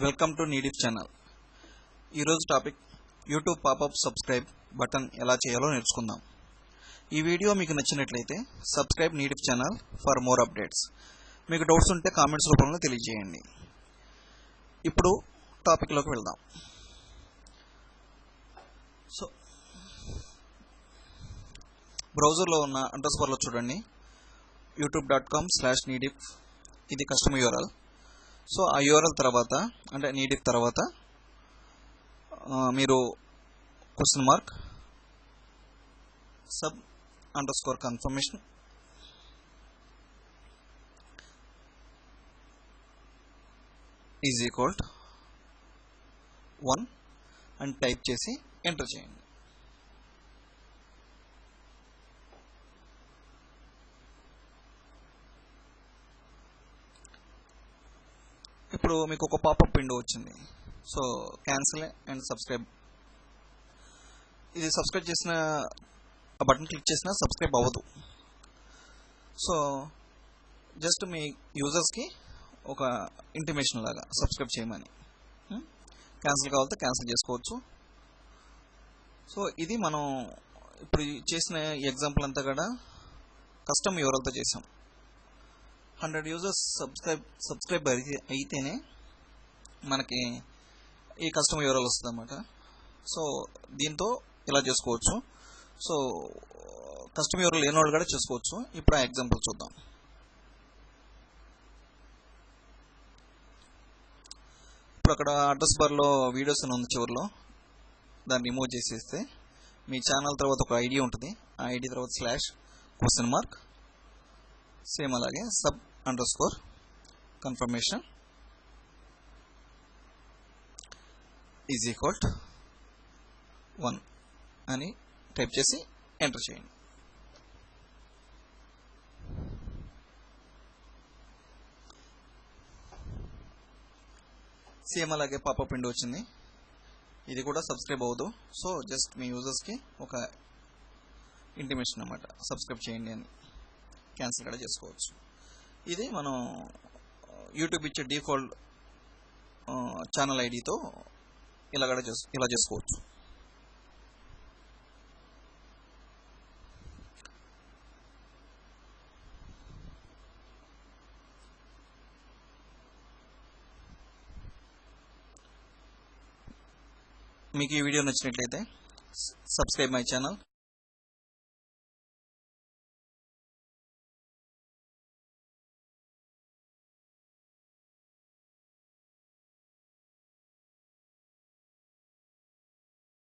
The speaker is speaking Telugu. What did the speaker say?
వెల్కమ్ టు నీడిఫ్ ఛానల్. ఈరోజు topic YouTube popup subscribe button ఎలా చేయాలో నేర్చుకుందాం. ఈ వీడియో మీకు నచ్చినట్లయితే సబ్స్క్రైబ్ నీడిఫ్ ఛానల్ ఫర్ మోర్ అప్డేట్స్. మీకు డౌట్స్ ఉంటే కామెంట్స్ రూపంలో తెలియజేయండి. ఇప్పుడు టాపిక్లోకి వెళ్దాం. సో బ్రౌజర్లో ఉన్న అడ్రస్ బార్లో చూడండి, youtube.com/neediff. ఇది కస్టమర్ యూఆర్ఎల్. సో ఆ యూఆర్ఎల్ తర్వాత అంటే నీడిఫ్ తర్వాత మీరు !, sub_confirmation = 1 అని టైప్ చేసి ఎంటర్ చేయండి. ఇప్పుడు మీకు ఒక పాపప్ విండో వచ్చింది. So cancel and subscribe. ఇది సబ్స్క్రైబ్ చేసిన బటన్ క్లిక్ చేసినా సబ్స్క్రైబ్ అవ్వదు. సో జస్ట్ మీ యూజర్స్కి ఒక ఇంటిమేషన్ లాగా సబ్స్క్రైబ్ చేయమని. క్యాన్సిల్ కావాలంటే క్యాన్సిల్ చేసుకోవచ్చు. సో ఇది మనం ఇప్పుడు చేసిన ఎగ్జాంపుల్ అంతా కూడా కస్టమ్ యూఆర్ఎల్తో చేసాం. 100 యూజర్స్ సబ్స్క్రైబ్ అయితేనే మనకి ఈ కస్టమర్ యూఆర్ఎల్ వస్తుంది అన్నమాట. సో దీంతో ఇలా చేసుకోవచ్చు. సో కస్టమర్ యూఆర్ఎల్ లేని వాళ్ళు కూడా చేసుకోవచ్చు. ఇప్పుడు ఆ ఎగ్జాంపుల్ చూద్దాం. ఇప్పుడు అక్కడ అడ్రస్ బార్లో వీడియోస్ అని ఉంది చివరిలో, దాన్ని రిమూవ్ చేసేస్తే మీ ఛానల్ తర్వాత ఒక ఐడి ఉంటుంది. ఆ ఐడి తర్వాత /?, సేమ్ అలాగే sub_confirmation = 1 అని టైప్ చేసి ఎంటర్ చేయండి. సేమ్ అలాగే పాపప్ విండో వచ్చింది. ఇది కూడా సబ్స్క్రైబ్ అవ్వదు. సో జస్ట్ మీ యూజర్స్కి ఒక ఇంటిమేషన్ అన్నమాట, సబ్స్క్రైబ్ చేయండి అని. క్యాన్సిల్ కూడా చేసుకోవచ్చు. ఇది మనం యూట్యూబ్ ఇచ్చే డిఫాల్ట్ ఛానల్ ఐడితో ఇలా చేసుకోవచ్చు. మీకు ఈ వీడియో నచ్చినట్లయితే సబ్స్క్రైబ్ మై ఛానల్.